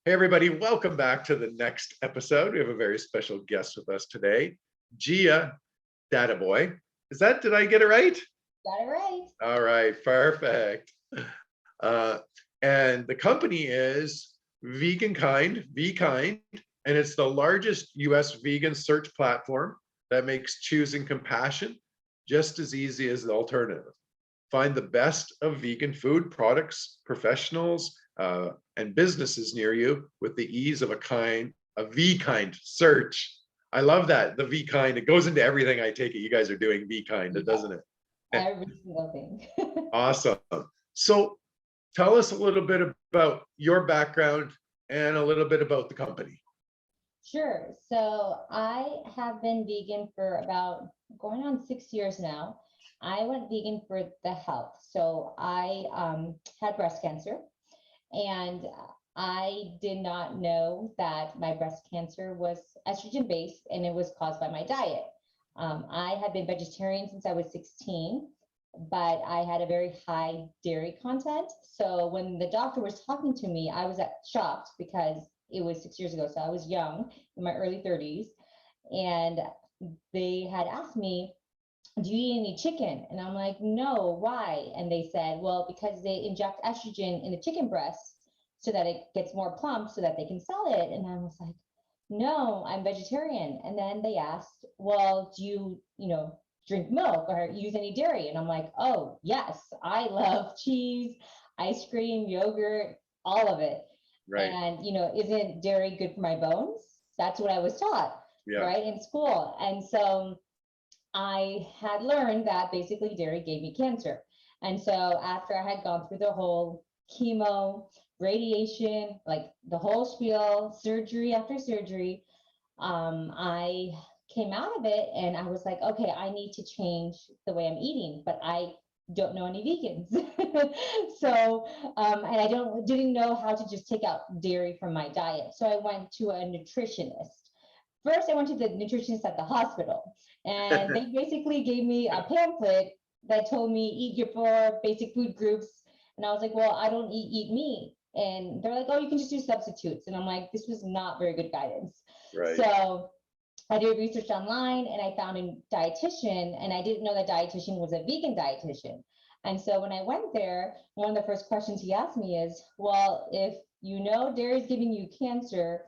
Hey, everybody, welcome back to the next episode. We have a very special guest with us today, Jia Dadabhoy. Did I get it right? Got it right. All right, perfect. Uh, and the company is vKind, and it's the largest US vegan search platform that makes choosing compassion just as easy as the alternative. Find the best of vegan food products, professionals, and businesses near you with the ease of a vKind search. I love that, the vKind. It goes into everything. I take it you guys are doing vKind, doesn't it? Every single thing. Awesome. So tell us a little bit about your background and a little bit about the company. Sure. So I have been vegan for about going on 6 years now. I went vegan for the health. So I had breast cancer, and I did not know that my breast cancer was estrogen based and it was caused by my diet. I had been vegetarian since I was 16, but I had a very high dairy content. So when the doctor was talking to me, I was shocked because it was 6 years ago. So I was young, in my early 30s, and they had asked me, do you eat any chicken? And I'm like, no, why? And they said, well, because they inject estrogen in the chicken breast so that it gets more plump so that they can sell it. And I was like, no, I'm vegetarian. And then they asked, well, do you drink milk or use any dairy? And I'm like, oh, yes, I love cheese, ice cream, yogurt, all of it. Right. And, isn't dairy good for my bones? That's what I was taught, Yeah. right, in school. And so I had learned that basically dairy gave me cancer. And so after I had gone through the whole chemo, radiation, like the whole spiel, surgery after surgery, I came out of it and I was like, okay, I need to change the way I'm eating, but I don't know any vegans. So, and I didn't know how to just take out dairy from my diet. So I went to a nutritionist. First, I went to the nutritionist at the hospital, and they basically gave me a pamphlet that told me eat your 4 basic food groups. And I was like, well, I don't eat meat. And they're like, oh, you can just do substitutes. And I'm like, this was not very good guidance. Right. So I did research online and I found a dietitian, and I didn't know that dietitian was a vegan dietitian. And so when I went there, one of the first questions he asked me is, well, if you know dairy is giving you cancer,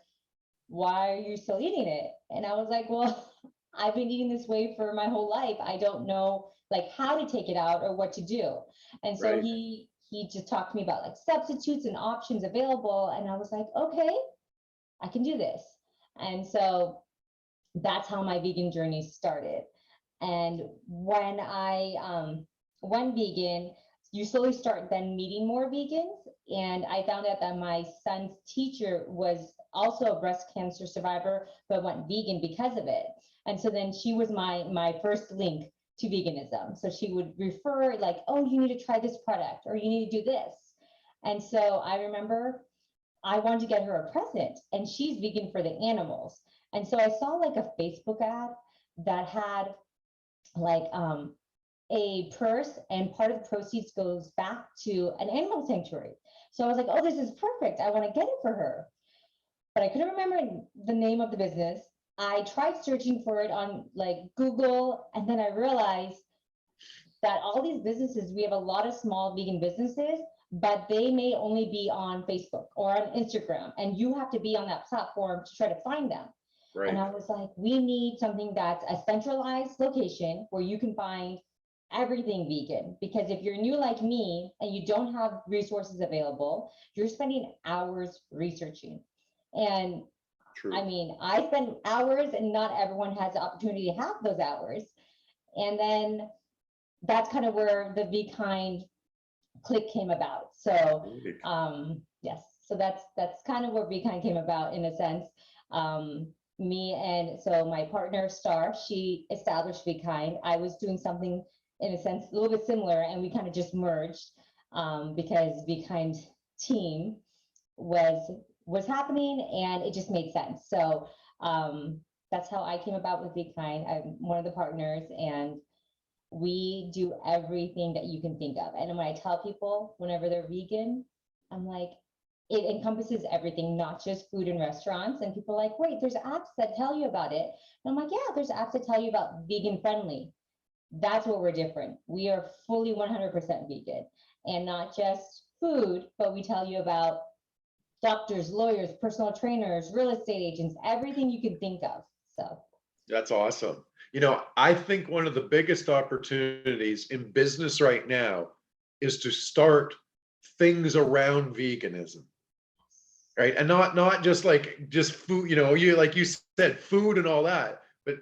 why are you still eating it? And I was like, well, I've been eating this way for my whole life. I don't know like how to take it out or what to do. And so Right. he just talked to me about like substitutes and options available. And I was like, okay, I can do this. And so that's how my vegan journey started. And when I went vegan, you slowly start then meeting more vegans. And I found out that my son's teacher was also a breast cancer survivor, but went vegan because of it. And so then she was my first link to veganism. So she would refer like, oh, you need to try this product or you need to do this. And so I remember I wanted to get her a present, and she's vegan for the animals. And so I saw like a Facebook ad that had like a purse, and part of the proceeds goes back to an animal sanctuary. So I was like, oh, this is perfect. I want to get it for her. But I couldn't remember the name of the business. I tried searching for it on like Google, and then I realized that all these businesses, we have a lot of small vegan businesses, but they may only be on Facebook or on Instagram, and you have to be on that platform to try to find them. Right. And I was like, we need something that's a centralized location where you can find everything vegan. Because if you're new like me and you don't have resources available, you're spending hours researching. And True. I mean, I spend hours and not everyone has the opportunity to have those hours. And then that's kind of where the vKind click came about. So yes, so that's kind of where vKind came about in a sense. Me and so my partner Star, she established vKind. I was doing something in a sense a little bit similar, and we kind of just merged because vKind team was happening and it just made sense. So that's how I came about with vKind. I'm one of the partners, and we do everything that you can think of. And when I tell people whenever they're vegan, I'm like, it encompasses everything, not just food and restaurants. And people are like, wait, there's apps that tell you about it. And I'm like, yeah, there's apps that tell you about vegan friendly. That's where we're different. We are fully 100% vegan, and not just food, but we tell you about doctors, lawyers, personal trainers, real estate agents, everything you can think of. So That's awesome. You know, I think one of the biggest opportunities in business right now is to start things around veganism, right? And not just like just food, you know, you like you said, food and all that, but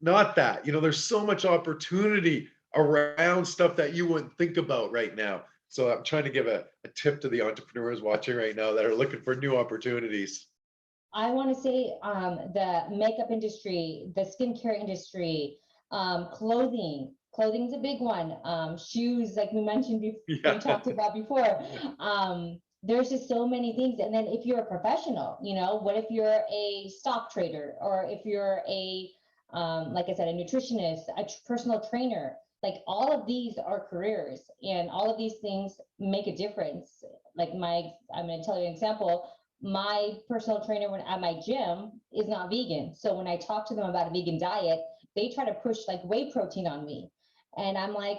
not that. You know, there's so much opportunity around stuff that you wouldn't think about right now. So I'm trying to give a tip to the entrepreneurs watching right now that are looking for new opportunities. I want to say the makeup industry, the skincare industry, clothing. Clothing's a big one. Shoes, like we mentioned, we Yeah. talked about before. There's just so many things. And then if you're a professional, you know, what if you're a stock trader, or if you're a, like I said, a nutritionist, a personal trainer, like all of these are careers, and all of these things make a difference. Like I'm going to tell you an example. My personal trainer at my gym is not vegan. So when I talk to them about a vegan diet, they try to push like whey protein on me. And I'm like,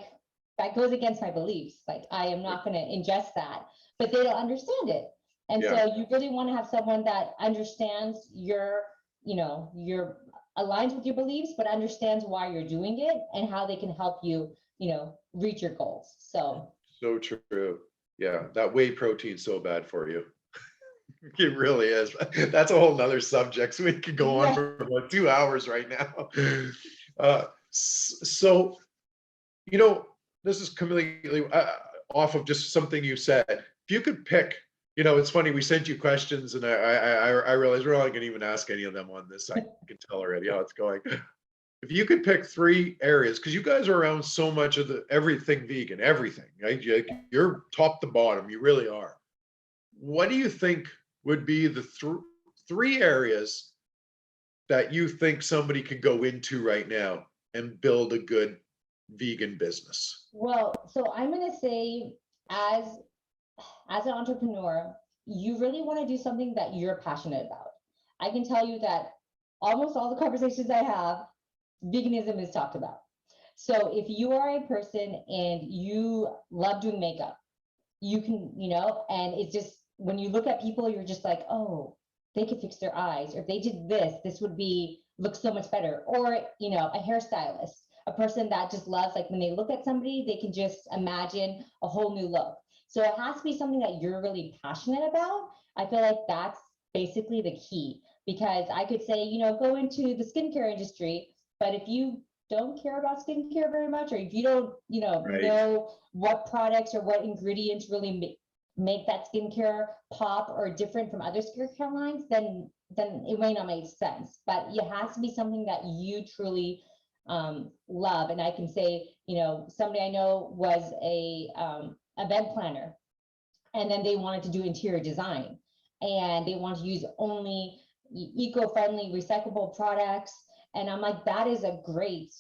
that goes against my beliefs. Like, I am not going to ingest that, but they don't understand it. And Yeah. so you really want to have someone that understands your, you know, your aligns with your beliefs, but understands why you're doing it and how they can help you, you know, reach your goals. So True. Yeah, that whey protein's so bad for you. It really is. That's a whole nother subject. So we could go on yeah. for about 2 hours right now. So, you know, this is completely off of just something you said. If you could pick, you know, it's funny, we sent you questions and I realized we're not going to even ask any of them on this. I can tell already how it's going. If you could pick 3 areas, because you guys are around so much of the everything vegan, everything, right? You're top to bottom, you really are. What do you think would be the 3 areas that you think somebody could go into right now and build a good vegan business? Well, so I'm going to say, as an entrepreneur, you really want to do something that you're passionate about. I can tell you that almost all the conversations I have, veganism is talked about. So if you are a person and you love doing makeup, you can, you know, and it's just when you look at people, you're just like, oh, they could fix their eyes, or if they did this, this would be look so much better. Or, you know, a hairstylist, a person that just loves, like when they look at somebody, they can just imagine a whole new look. So it has to be something that you're really passionate about. I feel like that's basically the key, because I could say, you know, go into the skincare industry, but if you don't care about skincare very much, or if you don't, you Right. know what products or what ingredients really make that skincare pop or different from other skincare lines, then it may not make sense. But it has to be something that you truly love. And I can say, you know, somebody I know was a event planner, and then they wanted to do interior design, and they wanted to use only eco-friendly recyclable products. And I'm like, that is a great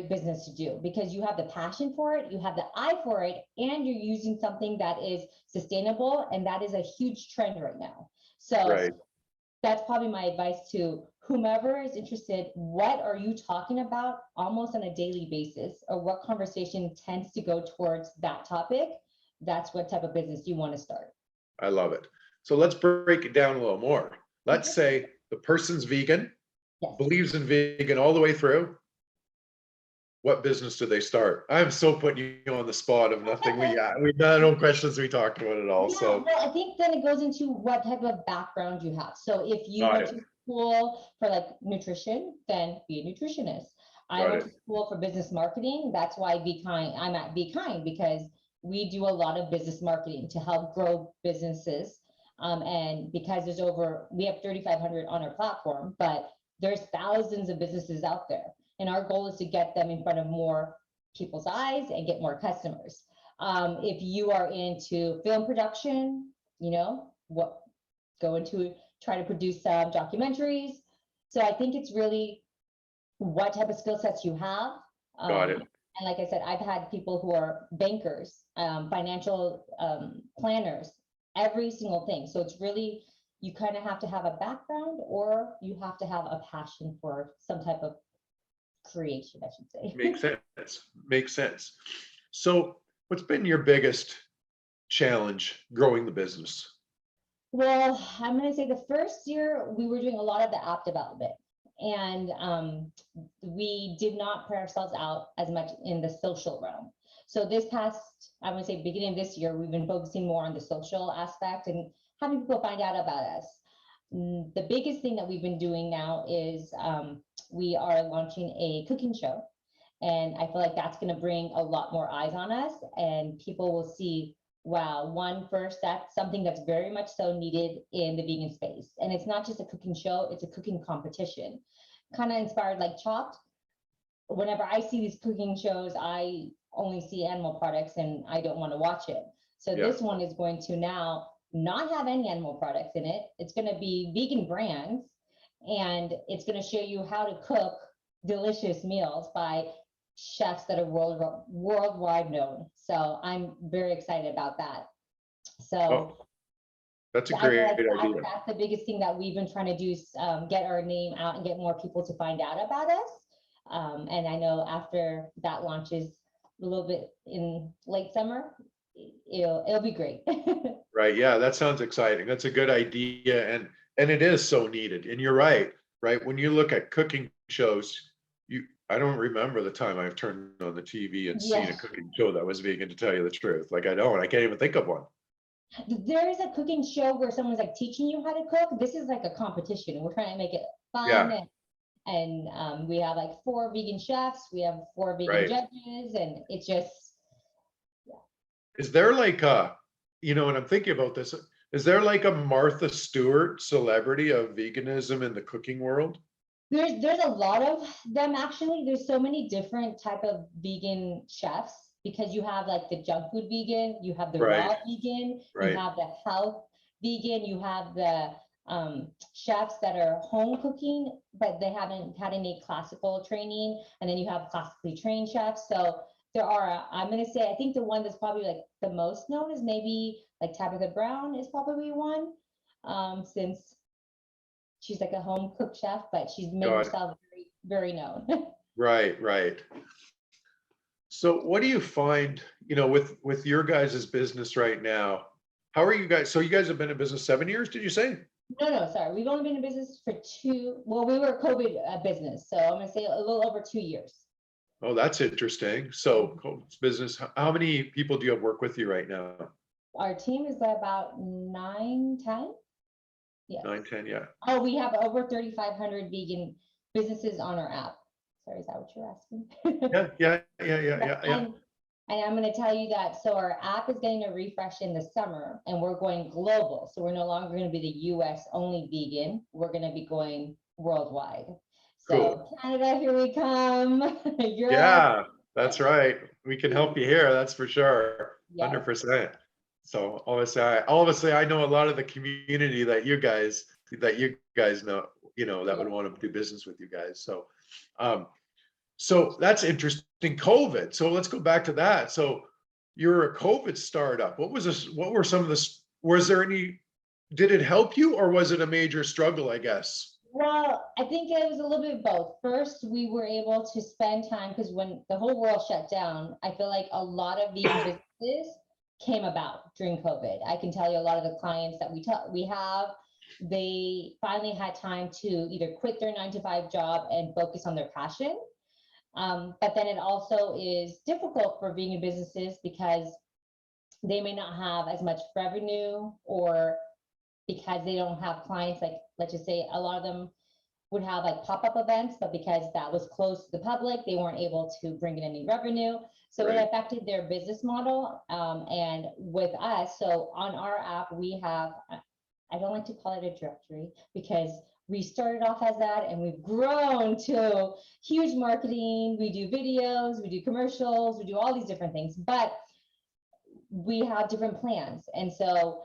business to do, because you have the passion for it, you have the eye for it, and you're using something that is sustainable, and that is a huge trend right now. So Right. that's probably my advice to whomever is interested. What are you talking about almost on a daily basis, or what conversation tends to go towards that topic? That's what type of business you want to start. I love it. So let's break it down a little more. Let's Okay. say the person's vegan, Yes. believes in vegan all the way through. What business do they start? I'm so putting you on the spot of nothing. We no questions we talked about at all. Yeah, So well, I think then it goes into what type of background you have. So if you got went it. to school for like nutrition, then be a nutritionist. I Got went it. to school for business marketing. That's why vKind, I'm at vKind, because we do a lot of business marketing to help grow businesses. And because we have 3,500 on our platform, but there's thousands of businesses out there. And our goal is to get them in front of more people's eyes and get more customers. If you are into film production, you know, go into try to produce some documentaries. So I think it's really what type of skill sets you have. Got it. And like I said, I've had people who are bankers, financial planners, every single thing. So it's really, you kind of have to have a background, or you have to have a passion for some type of creation, I should say. Makes sense. Makes sense. So what's been your biggest challenge growing the business? Well, I'm going to say the first year we were doing a lot of the app development, and we did not put ourselves out as much in the social realm. So this past, I would say beginning of this year, we've been focusing more on the social aspect and having people find out about us. The biggest thing that we've been doing now is we are launching a cooking show, and I feel like that's going to bring a lot more eyes on us, and people will see, wow, first, that's something that's very much so needed in the vegan space. And it's not just a cooking show, it's a cooking competition. Kind of inspired like Chopped. Whenever I see these cooking shows, I only see animal products and I don't want to watch it. So Yeah. this one is going to now not have any animal products in it. It's going to be vegan brands, and it's going to show you how to cook delicious meals by chefs that are worldwide known. So I'm very excited about that. So Oh, that's a I feel great like idea. that's the biggest thing that we've been trying to do is get our name out and get more people to find out about us. And I know after that launches a little bit in late summer, it'll be great. Right. Yeah, that sounds exciting. That's a good idea. And it is so needed. And you're right, right? When you look at cooking shows, I don't remember the time I've turned on the TV and seen a Yes. cooking show that was vegan, to tell you the truth. Like I can't even think of one. There is a cooking show where someone's like teaching you how to cook. This is like a competition. We're trying to make it fun, Yeah, and we have like 4 vegan chefs, we have 4 vegan right. judges, and it's just, Is there like and I'm thinking about this, is there like a Martha Stewart celebrity of veganism in the cooking world? there's a lot of them actually. There's so many different type of vegan chefs, because you have like the junk food vegan, you have the Right, raw vegan, you right, have the health vegan, you have the chefs that are home cooking, but they haven't had any classical training, and then you have classically trained chefs. So there are, I'm going to say, I think the one that's probably like the most known is maybe like Tabitha Brown is probably one, since she's like a home cook chef, but she's made got it. herself very, very known. Right, right. So what do you find, with your guys' business right now? How are you guys? So you guys have been in business 7 years, did you say? No, sorry. We've only been in business for well, we were a COVID business. So I'm going to say a little over 2 years. Oh, that's interesting. So business, how many people do you have work with you right now? Our team is about 9, 10. Yes. 9, 10, yeah. Oh, we have over 3,500 vegan businesses on our app. Sorry, is that what you're asking? Yeah. And I'm going to tell you that, so our app is getting a refresh in the summer, and we're going global. So we're no longer going to be the US only vegan. We're going to be going worldwide. So Cool. Canada, here we come. Europe. Yeah, that's right. We can help you here, that's for sure. Yes. 100%. So obviously I know a lot of the community that you guys know, that would want to do business with you guys. So that's interesting. COVID. So let's go back to that. So you're a COVID startup. What was this? What were some of this? Was there any, did it help you, or was it a major struggle, I guess? Well, I think it was a little bit of both. First, we were able to spend time, because when the whole world shut down, I feel like a lot of vegan businesses came about during COVID. I can tell you a lot of the clients that we have, they finally had time to either quit their 9 to 5 job and focus on their passion. But then it also is difficult for vegan businesses because they may not have as much revenue, or because they don't have clients. Like, let's just say a lot of them would have like pop-up events, but because that was closed to the public, they weren't able to bring in any revenue. So Right. it affected their business model. And with us, so on our app, we have, I don't like to call it a directory, because we started off as that and we've grown to huge marketing. We do videos, we do commercials, we do all these different things, but we have different plans. And so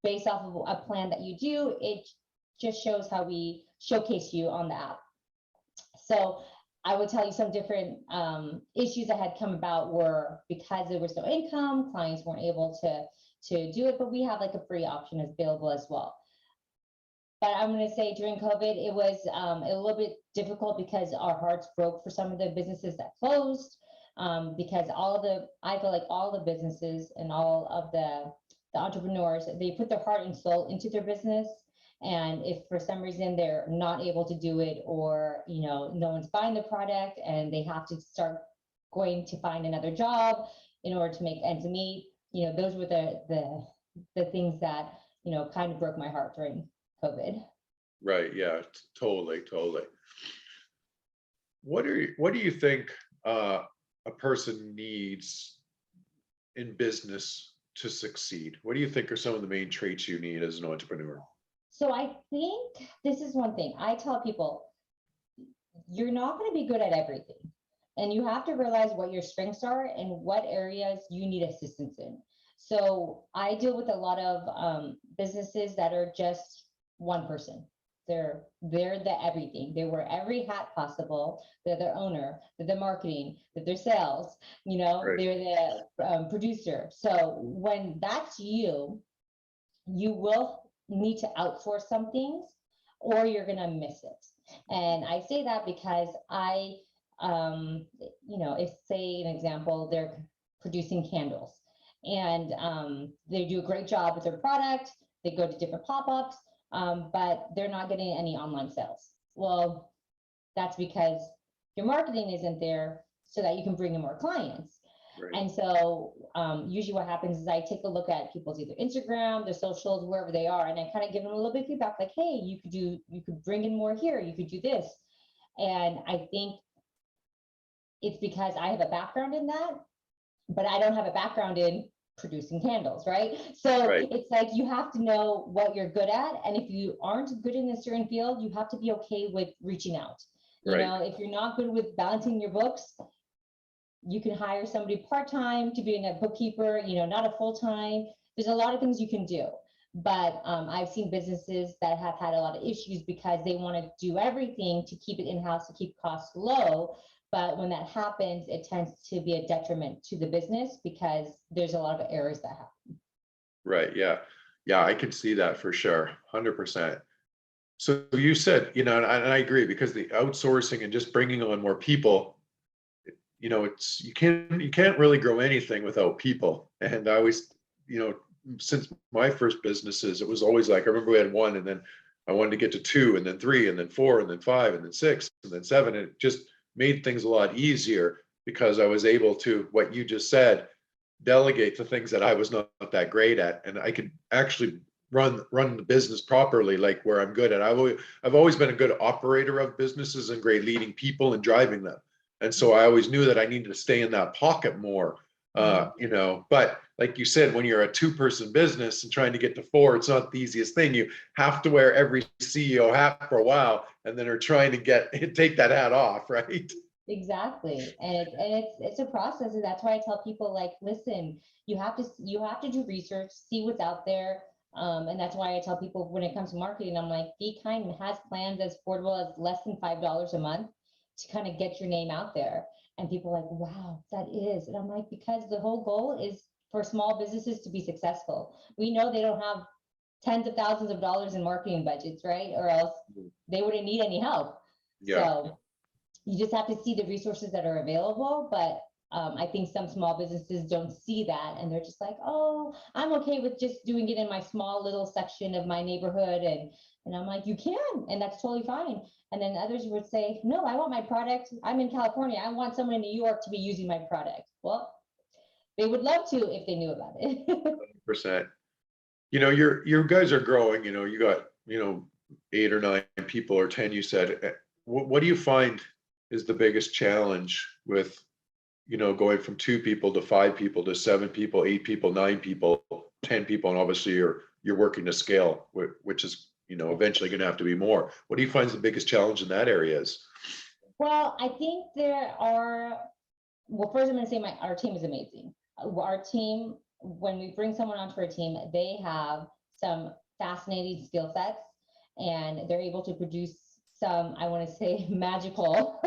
based off of a plan that you do, it just shows how we showcase you on the app. So I would tell you some different issues that had come about were because there was no income, clients weren't able to do it, but we have like a free option available as well. But I'm going to say during COVID, it was a little bit difficult because our hearts broke for some of the businesses that closed. Because I feel like all the businesses and all of the entrepreneurs, they put their heart and soul into their business. And if for some reason they're not able to do it, or, no one's buying the product and they have to start going to find another job in order to make ends meet, those were the things that, kind of broke my heart during COVID. Right. Yeah, totally. What do you think a person needs in business to succeed? What do you think are some of the main traits you need as an entrepreneur? So I think this is one thing I tell people: you're not going to be good at everything. And you have to realize what your strengths are and what areas you need assistance in. So I deal with a lot of businesses that are just one person. They're the everything. They wear every hat possible. They're their owner, they're the marketing, they're their sales, Right. they're the producer. So when that's you will need to outsource some things, or you're going to miss it. And I say that because if, say, an example, they're producing candles, and they do a great job with their product, they go to different pop-ups, but they're not getting any online sales. Well, that's because your marketing isn't there so that you can bring in more clients. Right. And so usually what happens is I take a look at people's either Instagram, their socials, wherever they are, and I kind of give them a little bit of feedback, like, hey, you could bring in more here, you could do this. And I think it's because I have a background in that, but I don't have a background in producing candles, right? So Right. it's like you have to know what you're good at. And if you aren't good in a certain field, you have to be okay with reaching out. Right. If you're not good with balancing your books, you can hire somebody part-time to be a bookkeeper, not a full-time. There's a lot of things you can do. But I've seen businesses that have had a lot of issues because they want to do everything to keep it in-house, to keep costs low. But when that happens, it tends to be a detriment to the business because there's a lot of errors that happen. Right. Yeah. I can see that for sure. 100%. So you said, and I agree, because the outsourcing and just bringing on more people, it's, you can't really grow anything without people. And I always, since my first businesses, it was always like, I remember we had one, and then I wanted to get to 2, and then 3, and then 4, and then 5, and then 6, and then 7. And it just made things a lot easier because I was able to, what you just said, delegate the things that I was not that great at, and I could actually run the business properly, like where I'm good at. I've always been a good operator of businesses and great leading people and driving them. And so I always knew that I needed to stay in that pocket more. But like you said, when you're a 2-person business and trying to get to 4, it's not the easiest thing. You have to wear every CEO hat for a while, and then are trying to take that hat off, right? Exactly. And it's a process. And that's why I tell people, like, listen, you have to do research, see what's out there. And that's why I tell people, when it comes to marketing, I'm like, vKind has plans as affordable as less than $5 a month to kind of get your name out there. And people are like, wow, that is. And I'm like, because the whole goal is for small businesses to be successful. We know they don't have tens of thousands of dollars in marketing budgets, right? Or else they wouldn't need any help. Yeah. So you just have to see the resources that are available. But I think some small businesses don't see that, and they're just like, oh, I'm okay with just doing it in my small little section of my neighborhood. And I'm like, you can, and that's totally fine. And then others would say, no, I want my product. I'm in California. I want someone in New York to be using my product. Well, they would love to if they knew about it. 100%. You guys are growing. You got 8 or 9 people, or 10. You said. What do you find is the biggest challenge with going from 2 people to 5 people to 7 people, 8 people, 9 people, 10 people, and obviously you're working to scale, which is eventually going to have to be more. What do you find is the biggest challenge in that area is? Well, I think there are. Well, first I'm going to say our team is amazing. Our team, when we bring someone onto our team, they have some fascinating skill sets, and they're able to produce some, I want to say, magical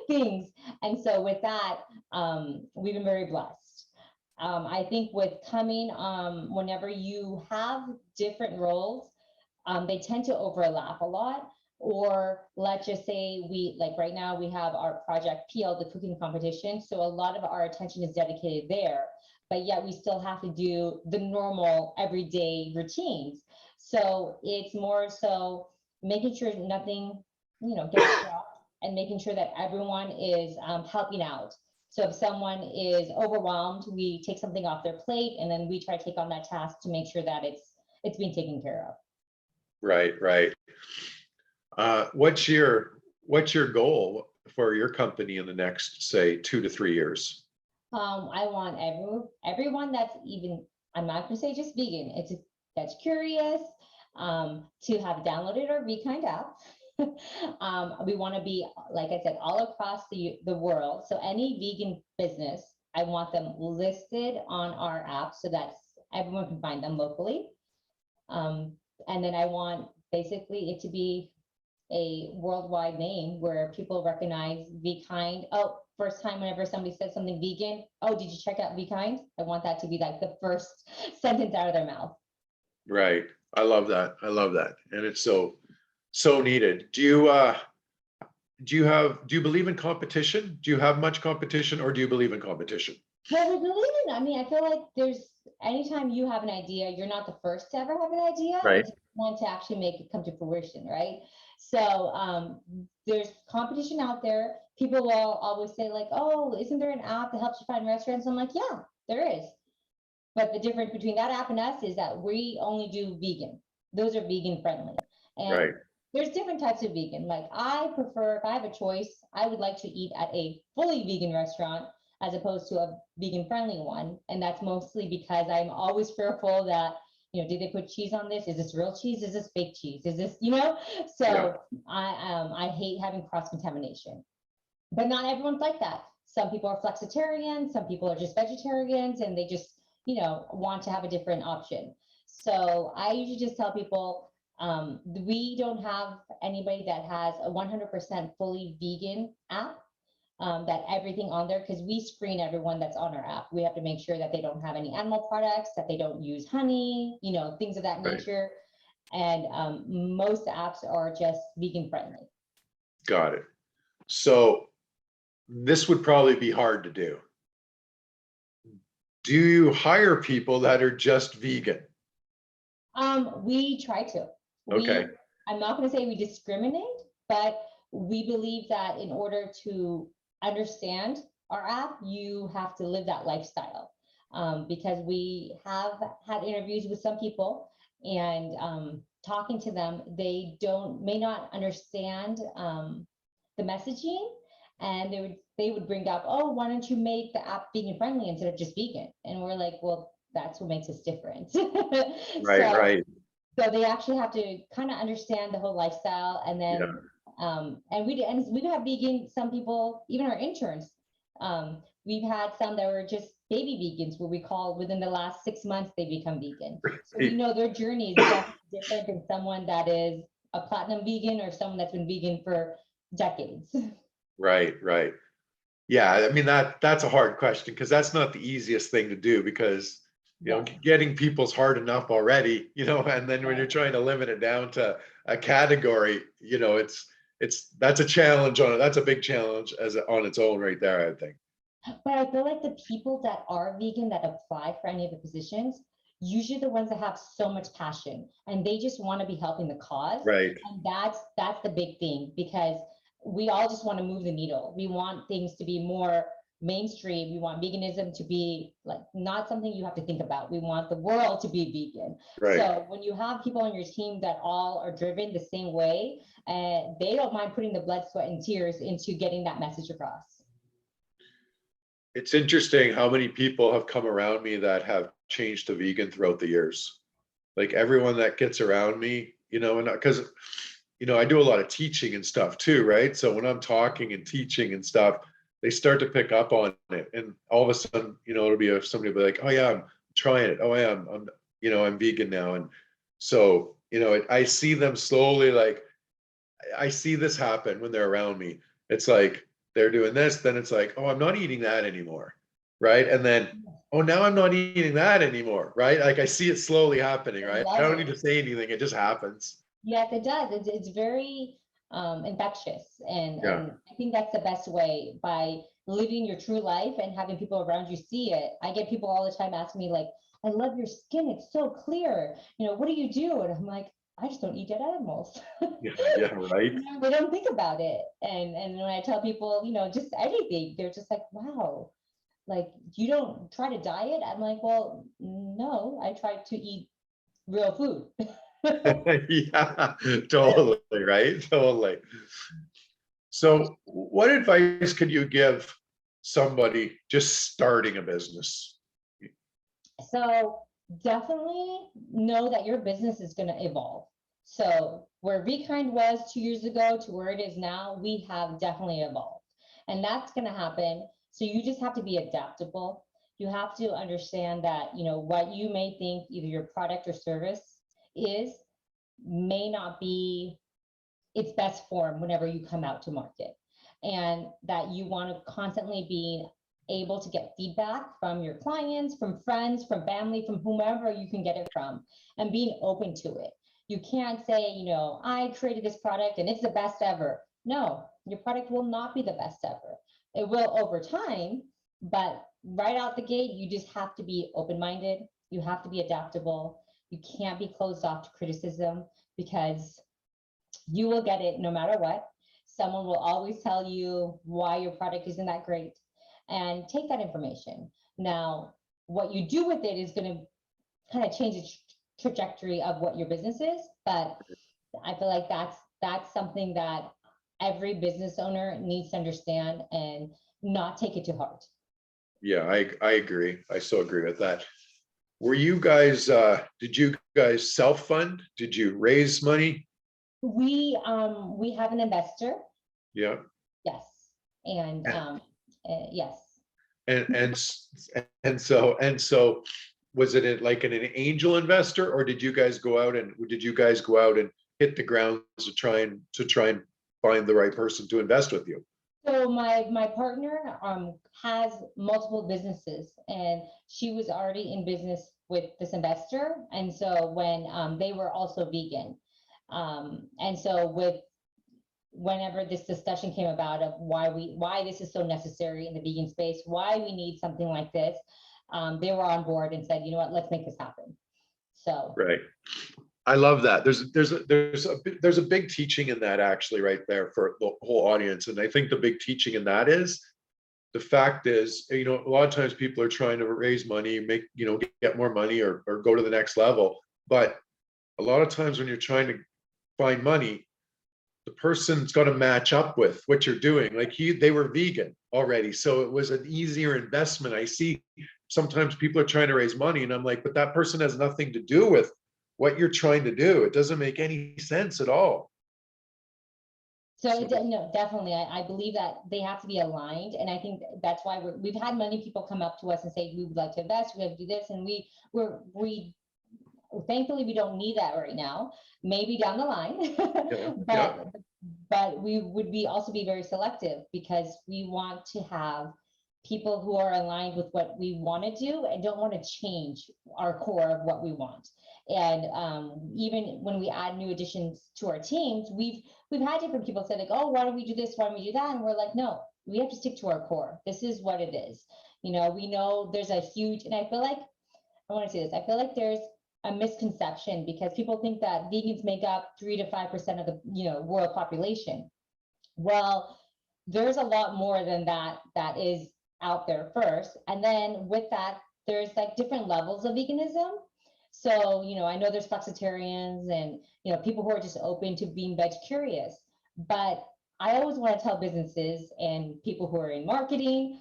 things. And so with that, we've been very blessed. I think with coming, whenever you have different roles, they tend to overlap a lot. Or let's just say like right now we have our project PL, the cooking competition. So a lot of our attention is dedicated there, but yet we still have to do the normal everyday routines. So it's more so making sure nothing, gets dropped, and making sure that everyone is helping out. So if someone is overwhelmed, we take something off their plate, and then we try to take on that task to make sure that it's being taken care of. Right, right. What's your goal for your company in the next, say, 2 to 3 years? I want everyone that's even, I'm not going to say just vegan, that's curious, to have downloaded our vKind app. We want to be, like I said, all across the world. So any vegan business, I want them listed on our app so that everyone can find them locally. And then I want basically it to be a worldwide name where people recognize vKind. Oh, first time whenever somebody says something vegan, oh, did you check out vKind? I want that to be like the first sentence out of their mouth. Right. I love that. I love that. And it's so needed. Do you believe in competition? Do you have much competition, or do you believe in competition? Well, we believe in, I mean, I feel like anytime you have an idea, you're not the first to ever have an idea. Right. It's one to actually make it come to fruition, right? So there's competition out there. People will always say like, oh, isn't there an app that helps you find restaurants? I'm like, yeah, there is. But the difference between that app and us is that we only do vegan. Those are vegan friendly. And Right. there's different types of vegan. Like I prefer, if I have a choice, I would like to eat at a fully vegan restaurant as opposed to a vegan friendly one. And that's mostly because I'm always fearful that, did they put cheese on this? Is this real cheese? Is this fake cheese? Is this, So Yeah. I hate having cross contamination. But not everyone's like that. Some people are flexitarian, some people are just vegetarians, and they just, want to have a different option. So I usually just tell people, we don't have anybody that has a 100% fully vegan app, that everything on there, because we screen everyone that's on our app. We have to make sure that they don't have any animal products, that they don't use honey, things of that Right. nature. And most apps are just vegan friendly. Got it. So this would probably be hard to do. Do you hire people that are just vegan? We try to. Okay. I'm not going to say we discriminate, but we believe that in order to understand our app, you have to live that lifestyle. Because we have had interviews with some people, and talking to them, they may not understand the messaging, and they would bring up, oh, why don't you make the app vegan friendly instead of just vegan? And we're like, well, that's what makes us different. Right, So right. so they actually have to kind of understand the whole lifestyle, and Yeah. then and we do have vegan, some people, even our interns. We've had some that were just baby vegans, where we call within the last 6 months they become vegan. So we know their journey is definitely different than someone that is a platinum vegan or someone that's been vegan for decades. Right, right. Yeah, I mean that's a hard question, because that's not the easiest thing to do, because Yeah, getting people's hard enough already, and then when you're right. trying to limit it down to a category, that's a challenge that's a big challenge on its own right there, I think. But I feel like the people that are vegan that apply for any of the positions, usually the ones that have so much passion and they just want to be helping the cause. Right, And that's the big thing, because we all just want to move the needle. We want things to be more mainstream. We want veganism to be like not something you have to think about. We want the world to be vegan. right. So when you have people on your team that all are driven the same way, they don't mind putting the blood, sweat, and tears into getting that message across. It's interesting how many people have come around me that have changed to vegan throughout the years. Like everyone that gets around me, and because I do a lot of teaching and stuff too, right? So when I'm talking and teaching and stuff, they start to pick up on it, and all of a sudden, it'll be somebody will be like, "Oh yeah, I'm trying it. Oh yeah, I'm vegan now." And so, I see them slowly, like I see this happen when they're around me. It's like they're doing this, then it's like, "Oh, I'm not eating that anymore." right? And then, oh, now I'm not eating that anymore, right? Like I see it slowly happening, I right? I love don't it. need to say anything, it just happens. Yes, it does. It's very infectious, Yeah. and I think that's the best way, by living your true life and having people around you see it. I get people all the time asking me like, "I love your skin. It's so clear. What do you do?" And I'm like, "I just don't eat dead animals." Yeah, yeah, right. They don't think about it. And when I tell people, just anything, they're just like, "Wow, like you don't try to diet?" I'm like, "Well, no, I try to eat real food." Yeah, totally, right? Totally. So, what advice could you give somebody just starting a business? So definitely know that your business is going to evolve. So where vKind was 2 years ago to where it is now, we have definitely evolved. And that's going to happen. So you just have to be adaptable. You have to understand that, what you may think either your product or service is may not be its best form whenever you come out to market. And that you want to constantly be able to get feedback from your clients, from friends, from family, from whomever you can get it from, and being open to it. You can't say, I created this product and it's the best ever. No, your product will not be the best ever. It will over time, but right out the gate, you just have to be open minded. You have to be adaptable. You can't be closed off to criticism, because you will get it no matter what. Someone will always tell you why your product isn't that great, and take that information. Now, what you do with it is going to kind of change the trajectory of what your business is. But I feel like that's something that every business owner needs to understand and not take it to heart. Yeah, I agree. I so agree with that. Were you guys did you guys self-fund? Did you raise money? We have an investor, Yeah. yes, and yes. And so was it like an angel investor, or did you guys go out and hit the ground to try and find the right person to invest with you? So my partner has multiple businesses, and she was already in business with this investor, and so when they were also vegan, and so whenever this discussion came about of why this is so necessary in the vegan space, why we need something like this, they were on board and said, let's make this happen. So Right. I love that. There's a big teaching in that, actually, right there for the whole audience. And I think the big teaching in that is, the fact is, a lot of times people are trying to raise money, get more money, or go to the next level. But a lot of times when you're trying to find money, the person's got to match up with what you're doing. Like they were vegan already, so it was an easier investment. I see sometimes people are trying to raise money, and I'm like, but that person has nothing to do with what you're trying to do. It doesn't make any sense at all. So no, definitely, I believe that they have to be aligned, and I think that's why we've had many people come up to us and say we would like to invest, we have to do this, and we thankfully we don't need that right now. Maybe down the line, Yeah, yeah, but we would be also be very selective, because we want to have people who are aligned with what we want to do and don't want to change our core of what we want. And even when we add new additions to our teams, we've had different people say like, oh, why don't we do this? Why don't we do that? And we're like, no, we have to stick to our core. This is what it is. We know there's a huge, and I feel like, I want to say this, I feel like there's a misconception, because people think that vegans make up 3 to 5% of the world population. Well, there's a lot more than that is out there first. And then with that, there's like different levels of veganism. So, I know there's flexitarians and, people who are just open to being veg curious. But I always want to tell businesses and people who are in marketing,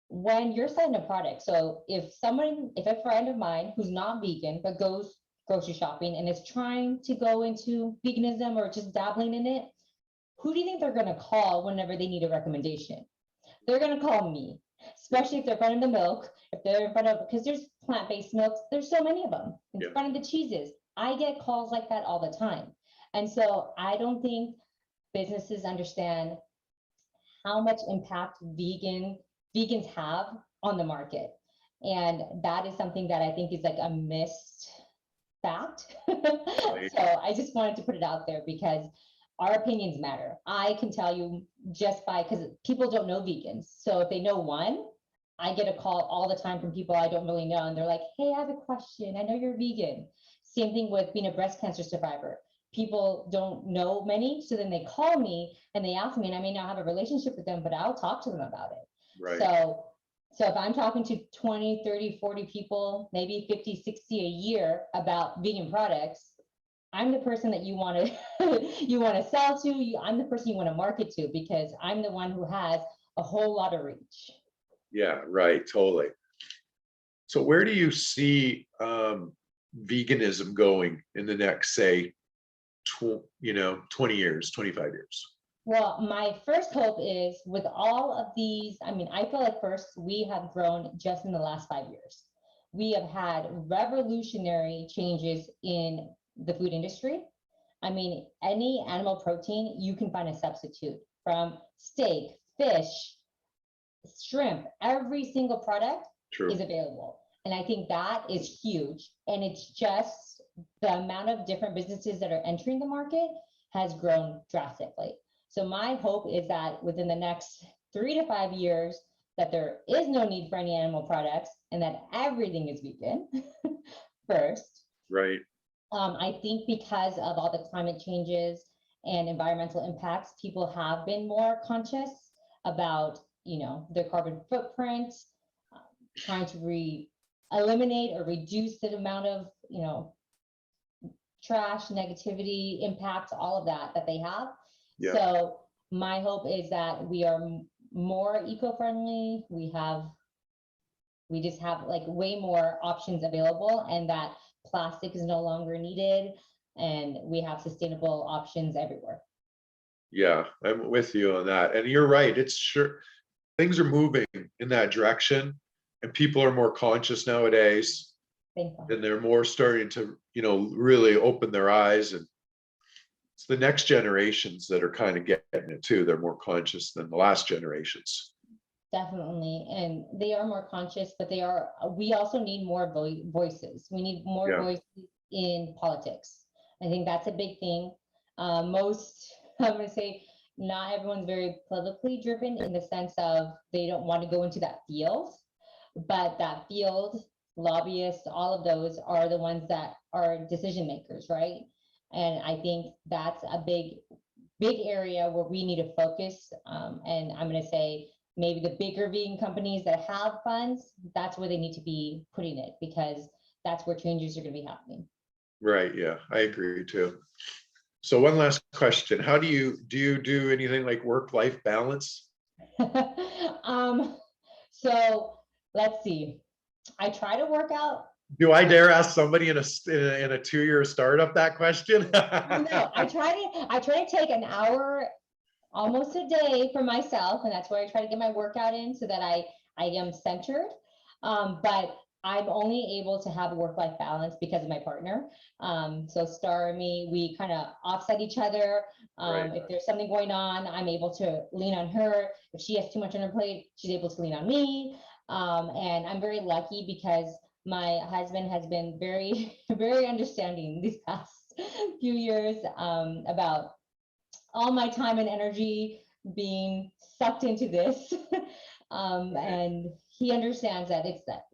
when you're selling a product. So if a friend of mine who's not vegan, but goes grocery shopping and is trying to go into veganism or just dabbling in it, who do you think they're going to call whenever they need a recommendation? They're going to call me, especially if they're in front of the milk, if they're in front of, because there's plant-based milks, there's so many of them, in yeah. front of the cheeses. I get calls like that all the time. And so I don't think businesses understand how much impact vegans have on the market. And that is something that I think is like a missed fact. So I just wanted to put it out there because our opinions matter. I can tell you just by, because people don't know vegans. So if they know one, I get a call all the time from people I don't really know. And they're like, hey, I have a question. I know you're vegan. Same thing with being a breast cancer survivor. People don't know many. So then they call me and they ask me, and I may not have a relationship with them, but I'll talk to them about it. Right. So if I'm talking to 20, 30, 40 people, maybe 50, 60 a year about vegan products, I'm the person that you want to you want to sell to. I'm the person you want to market to because I'm the one who has a whole lot of reach. Yeah, right, totally. So where do you see veganism going in the next, say, 20 years, 25 years? Well, my first hope is with all of these, I mean, I feel like first we have grown just in the last 5 years. We have had revolutionary changes in the food industry. I mean, any animal protein, you can find a substitute from steak, fish, shrimp, every single product is available. And I think that is huge. And it's just the amount of different businesses that are entering the market has grown drastically. So my hope is that within the next 3 to 5 years, that there is no need for any animal products and that everything is vegan first. Right. I think because of all the climate changes and environmental impacts, people have been more conscious about, their carbon footprint, trying to eliminate or reduce the amount of, trash, negativity, impact, all of that they have. Yeah. So my hope is that we are more eco-friendly. We just have like way more options available and that plastic is no longer needed and we have sustainable options everywhere. Yeah, I'm with you on that. And you're right. It's sure things are moving in that direction and people are more conscious nowadays. And they're more starting to, really open their eyes, and it's the next generations that are kind of getting it too. They're more conscious than the last generations. Definitely. And they are more conscious, but we also need more voices. We need more voices in politics. I think that's a big thing. I'm going to say not everyone's very politically driven in the sense of they don't want to go into that field, but that field, lobbyists, all of those are the ones that are decision makers, right? And I think that's a big area where we need to focus. And I'm going to say maybe the bigger vegan companies that have funds, that's where they need to be putting it because that's where changes are going to be happening. Right. Yeah, I agree too. So one last question. How do you do anything like work-life balance? So let's see. I try to work out. Do I dare ask somebody in a 2-year startup that question? No, I try to take an hour almost a day for myself, and that's where I try to get my workout in so that I am centered. But I'm only able to have a work-life balance because of my partner. So Star and me, we kind of offset each other. Right. If there's something going on, I'm able to lean on her. If she has too much on her plate, she's able to lean on me. And I'm very lucky because my husband has been very, very understanding these past few years about all my time and energy being sucked into this. And he understands that it's that,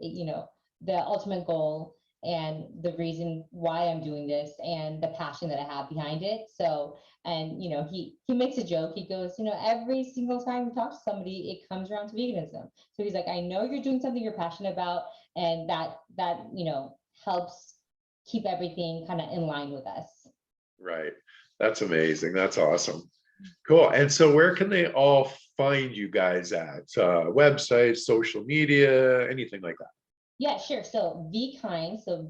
the ultimate goal and the reason why I'm doing this and the passion that I have behind it. So, and, he makes a joke. He goes, every single time we talk to somebody, it comes around to veganism. So he's like, I know you're doing something you're passionate about and that, helps keep everything kind of in line with us. Right. That's amazing. That's awesome. Cool. And so where can they all find you guys at? Websites, social media, anything like that? Yeah, sure. So vKind, so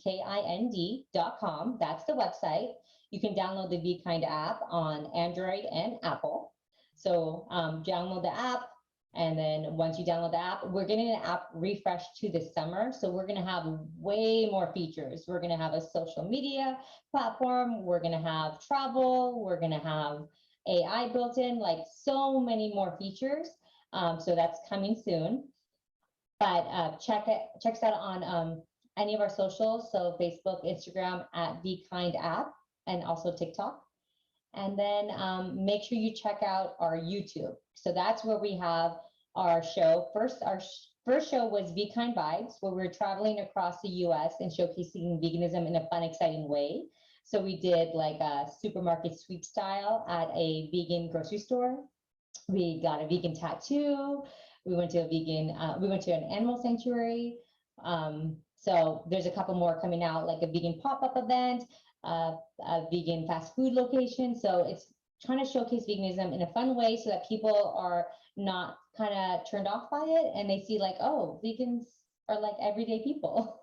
vkind.com. That's the website. You can download the vKind app on Android and Apple. So download the app. And then once you download the app, we're getting an app refreshed to this summer. So we're going to have way more features. We're going to have a social media platform. We're going to have travel. We're going to have AI built in, like so many more features. So that's coming soon. But check us out on any of our socials. So Facebook, Instagram at vKind app, and also TikTok. And then make sure you check out our YouTube. So that's where we have our show. Our first show was vKind Vibes, where we're traveling across the US and showcasing veganism in a fun, exciting way. So we did like a supermarket sweep style at a vegan grocery store. We got a vegan tattoo. We went to an animal sanctuary. So there's a couple more coming out, like a vegan pop-up event, a vegan fast food location. So it's trying to showcase veganism in a fun way so that people are not kind of turned off by it, and they see like, oh, vegans are like everyday people.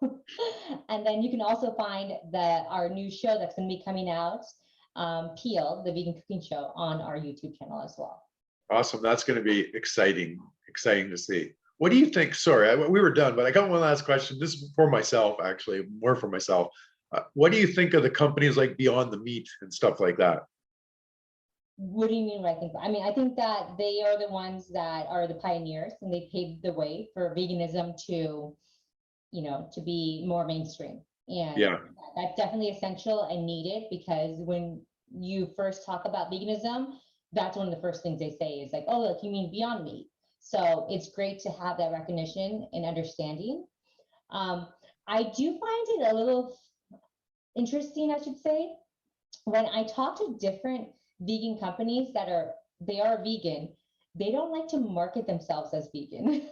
And then you can also find our new show that's going to be coming out, Peel, the vegan cooking show, on our YouTube channel as well. Awesome. That's going to be exciting to see. What do you think? Sorry, we were done, but I got one last question. This is for myself, actually, more for myself. What do you think of the companies like Beyond the Meat and stuff like that? What do you mean what I think? I mean, I think that they are the ones that are the pioneers, and they paved the way for veganism to, to be more mainstream. And Yeah, that's definitely essential and needed, because when you first talk about veganism, that's one of the first things they say is like, oh, look, you mean Beyond Meat. So it's great to have that recognition and understanding. I do find it a little interesting, I should say, when I talk to different vegan companies they are vegan, they don't like to market themselves as vegan.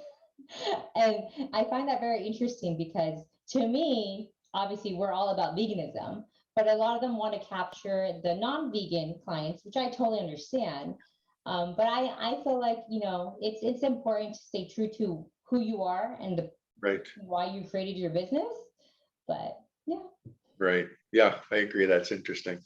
And I find that very interesting, because to me, obviously, we're all about veganism, but a lot of them want to capture the non-vegan clients, which I totally understand. But I feel like, it's important to stay true to who you are and right. why you created your business. But yeah. Right. Yeah, I agree. That's interesting.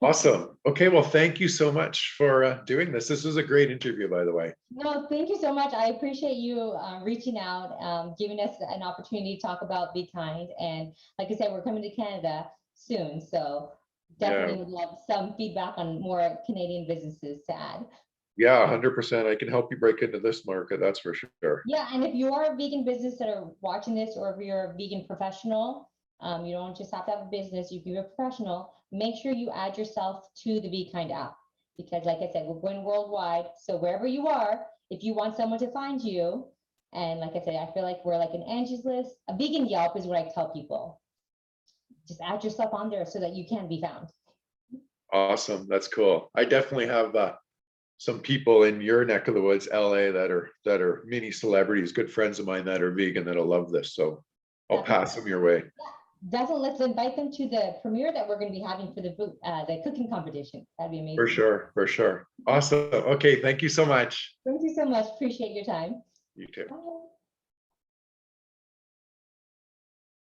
Awesome. Okay. Well, thank you so much for doing this. This was a great interview, by the way. No, thank you so much. I appreciate you reaching out, giving us an opportunity to talk about vKind. And like I said, we're coming to Canada soon, so definitely would love some feedback on more Canadian businesses to add. Yeah, 100%. I can help you break into this market. That's for sure. Yeah, and if you are a vegan business that are watching this, or if you're a vegan professional, you don't just have to have a business, you can be a professional, make sure you add yourself to the vKind app. Because like I said, we're going worldwide. So wherever you are, if you want someone to find you, and like I said, I feel like we're like an Angie's List, a vegan Yelp is what I tell people. Just add yourself on there so that you can be found. Awesome. That's cool. I definitely have some people in your neck of the woods, LA, that are mini celebrities, good friends of mine that are vegan that'll love this. So I'll pass them your way. Definitely, let's invite them to the premiere that we're going to be having for the cooking competition. That'd be amazing. For sure. Awesome. Okay, thank you so much. Thank you so much. Appreciate your time. You too. Bye.